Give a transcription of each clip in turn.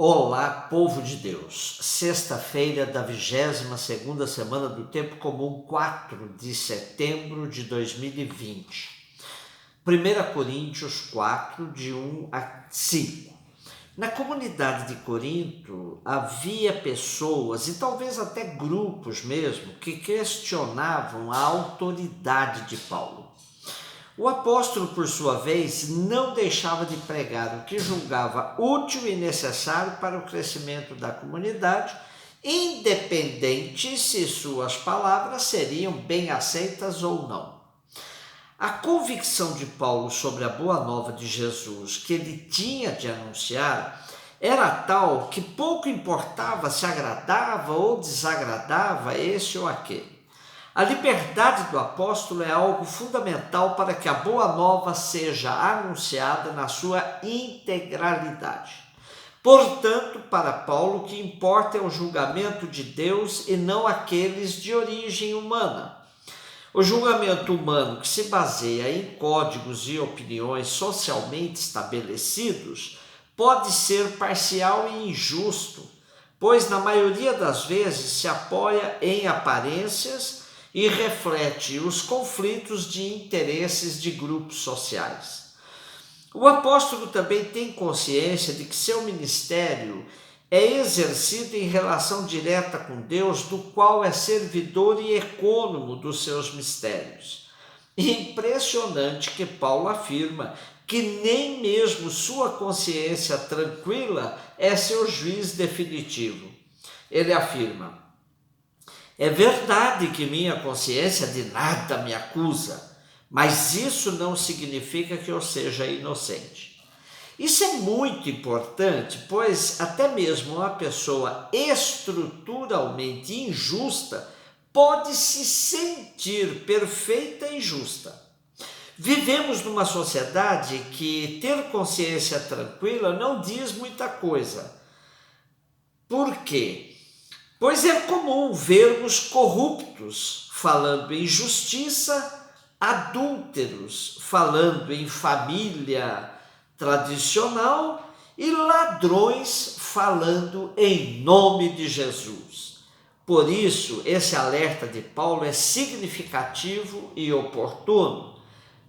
Olá, povo de Deus. Sexta-feira da 22ª semana do Tempo Comum, 4 de setembro de 2020. 1 Coríntios 4, de 1 a 5. Na comunidade de Corinto havia pessoas, e talvez até grupos mesmo, que questionavam a autoridade de Paulo. O apóstolo, por sua vez, não deixava de pregar o que julgava útil e necessário para o crescimento da comunidade, independente se suas palavras seriam bem aceitas ou não. A convicção de Paulo sobre a boa nova de Jesus que ele tinha de anunciar era tal que pouco importava se agradava ou desagradava esse ou aquele. A liberdade do apóstolo é algo fundamental para que a boa nova seja anunciada na sua integralidade. Portanto, para Paulo, o que importa é o julgamento de Deus e não aqueles de origem humana. O julgamento humano, que se baseia em códigos e opiniões socialmente estabelecidos, pode ser parcial e injusto, pois na maioria das vezes se apoia em aparências e reflete os conflitos de interesses de grupos sociais. O apóstolo também tem consciência de que seu ministério é exercido em relação direta com Deus, do qual é servidor e ecônomo dos seus mistérios. Impressionante que Paulo afirma que nem mesmo sua consciência tranquila é seu juiz definitivo. Ele afirma: é verdade que minha consciência de nada me acusa, mas isso não significa que eu seja inocente. Isso é muito importante, pois até mesmo uma pessoa estruturalmente injusta pode se sentir perfeita e justa. Vivemos numa sociedade que ter consciência tranquila não diz muita coisa. Por quê? Pois é comum vermos corruptos falando em justiça, adúlteros falando em família tradicional e ladrões falando em nome de Jesus. Por isso, esse alerta de Paulo é significativo e oportuno.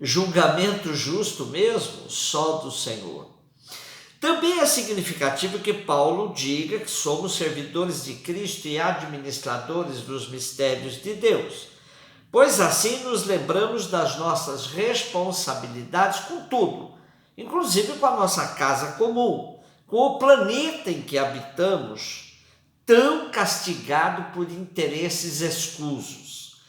Julgamento justo mesmo, só do Senhor. Também é significativo que Paulo diga que somos servidores de Cristo e administradores dos mistérios de Deus, pois assim nos lembramos das nossas responsabilidades com tudo, inclusive com a nossa casa comum, com o planeta em que habitamos, tão castigado por interesses escusos.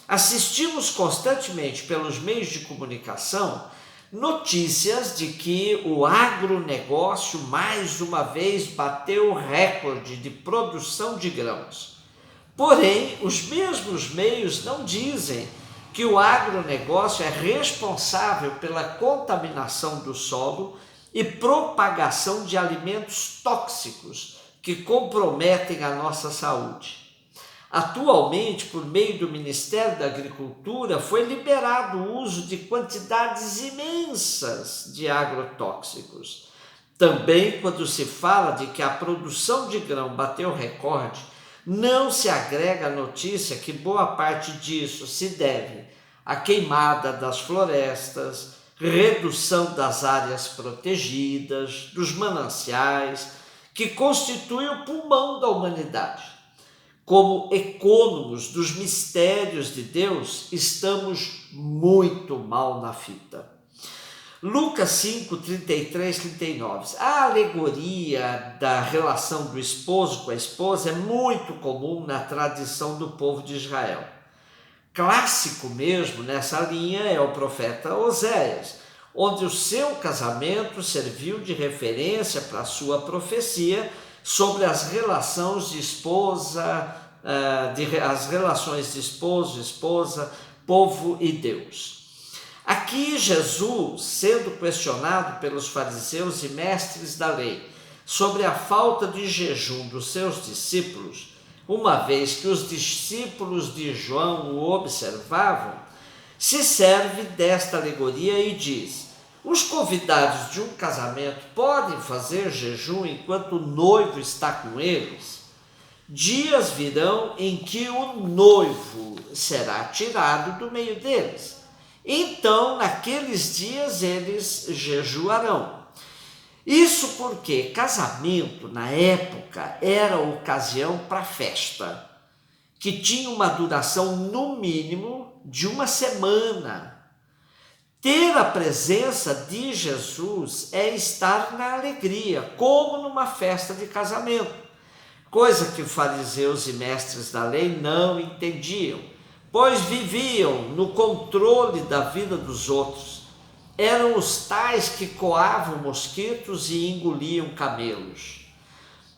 Assistimos constantemente pelos meios de comunicação notícias de que o agronegócio mais uma vez bateu o recorde de produção de grãos. Porém, os mesmos meios não dizem que o agronegócio é responsável pela contaminação do solo e propagação de alimentos tóxicos que comprometem a nossa saúde. Atualmente, por meio do Ministério da Agricultura, foi liberado o uso de quantidades imensas de agrotóxicos. Também, quando se fala de que a produção de grão bateu recorde, não se agrega a notícia que boa parte disso se deve à queimada das florestas, redução das áreas protegidas, dos mananciais, que constituem o pulmão da humanidade. Como ecônomos dos mistérios de Deus, estamos muito mal na fita. Lucas 5, 33, 39. A alegoria da relação do esposo com a esposa é muito comum na tradição do povo de Israel. Clássico mesmo nessa linha é o profeta Oséias, onde o seu casamento serviu de referência para a sua profecia sobre as relações de esposa, esposa, povo e Deus. Aqui Jesus, sendo questionado pelos fariseus e mestres da lei sobre a falta de jejum dos seus discípulos, uma vez que os discípulos de João o observavam, se serve desta alegoria e diz: Os convidados de um casamento podem fazer jejum enquanto o noivo está com eles? Dias virão em que o noivo será tirado do meio deles. Então, naqueles dias, eles jejuarão. Isso porque casamento, na época, era ocasião para festa, que tinha uma duração, no mínimo, de uma semana. Ter a presença de Jesus é estar na alegria, como numa festa de casamento, coisa que fariseus e mestres da lei não entendiam, pois viviam no controle da vida dos outros. Eram os tais que coavam mosquitos e engoliam camelos.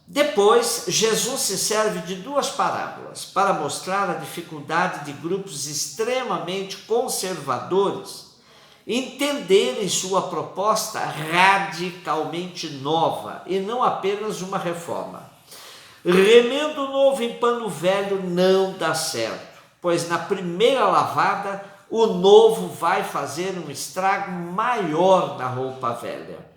Depois, Jesus se serve de duas parábolas para mostrar a dificuldade de grupos extremamente conservadores entenderem sua proposta radicalmente nova e não apenas uma reforma. Remendo novo em pano velho não dá certo, pois na primeira lavada o novo vai fazer um estrago maior na roupa velha.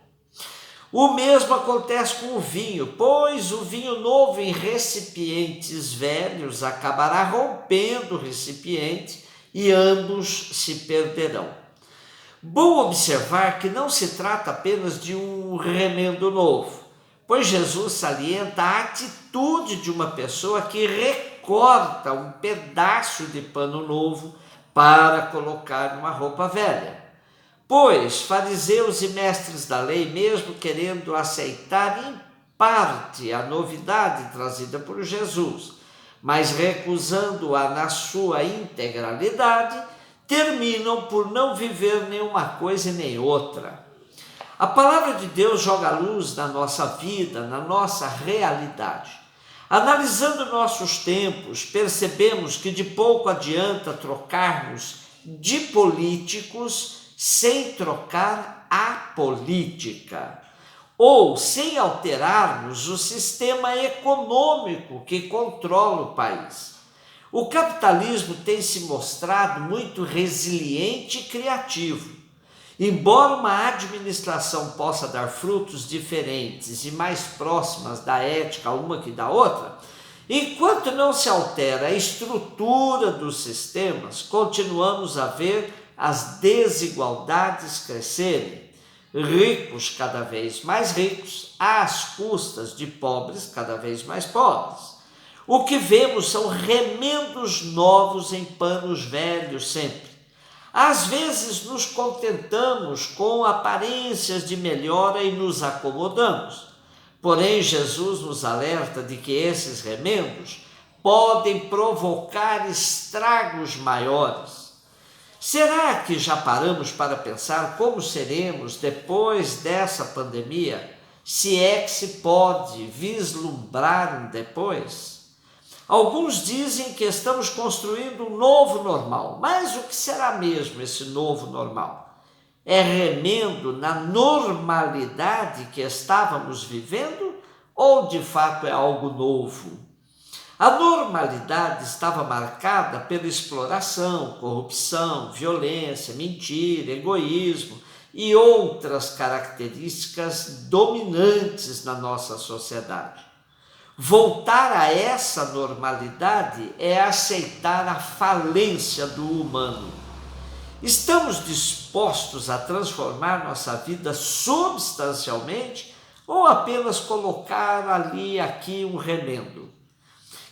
O mesmo acontece com o vinho, pois o vinho novo em recipientes velhos acabará rompendo o recipiente e ambos se perderão. Bom observar que não se trata apenas de um remendo novo, pois Jesus salienta a atitude de uma pessoa que recorta um pedaço de pano novo para colocar numa roupa velha. Pois fariseus e mestres da lei, mesmo querendo aceitar em parte a novidade trazida por Jesus, mas recusando-a na sua integralidade, terminam por não viver nenhuma coisa e nem outra. A palavra de Deus joga luz na nossa vida, na nossa realidade. Analisando nossos tempos, percebemos que de pouco adianta trocarmos de políticos sem trocar a política, ou sem alterarmos o sistema econômico que controla o país. O capitalismo tem se mostrado muito resiliente e criativo. Embora uma administração possa dar frutos diferentes e mais próximas da ética uma que da outra, enquanto não se altera a estrutura dos sistemas, continuamos a ver as desigualdades crescerem, ricos cada vez mais ricos, às custas de pobres cada vez mais pobres. O que vemos são remendos novos em panos velhos sempre. Às vezes nos contentamos com aparências de melhora e nos acomodamos. Porém, Jesus nos alerta de que esses remendos podem provocar estragos maiores. Será que já paramos para pensar como seremos depois dessa pandemia, se é que se pode vislumbrar um depois? Alguns dizem que estamos construindo um novo normal, mas o que será mesmo esse novo normal? É remendo na normalidade que estávamos vivendo ou de fato é algo novo? A normalidade estava marcada pela exploração, corrupção, violência, mentira, egoísmo e outras características dominantes na nossa sociedade. Voltar a essa normalidade é aceitar a falência do humano. Estamos dispostos a transformar nossa vida substancialmente ou apenas colocar ali e aqui um remendo?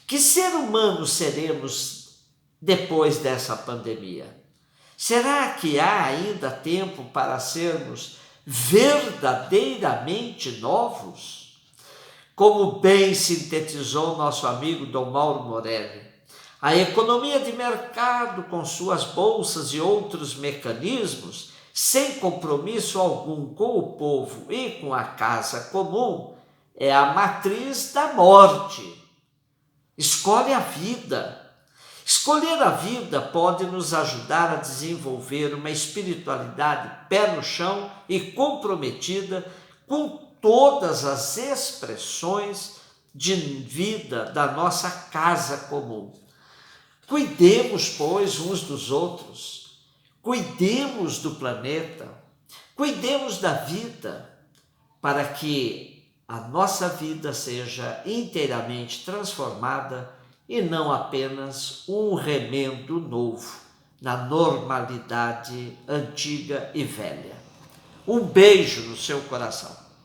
Que ser humano seremos depois dessa pandemia? Será que há ainda tempo para sermos verdadeiramente novos? Como bem sintetizou nosso amigo Dom Mauro Morelli, a economia de mercado, com suas bolsas e outros mecanismos, sem compromisso algum com o povo e com a casa comum, é a matriz da morte. Escolhe a vida. Escolher a vida pode nos ajudar a desenvolver uma espiritualidade pé no chão e comprometida com todas as expressões de vida da nossa casa comum. Cuidemos, pois, uns dos outros, cuidemos do planeta, Cuidemos da vida para que a nossa vida seja inteiramente transformada e não apenas um remendo novo na normalidade antiga e velha. Um beijo no seu coração.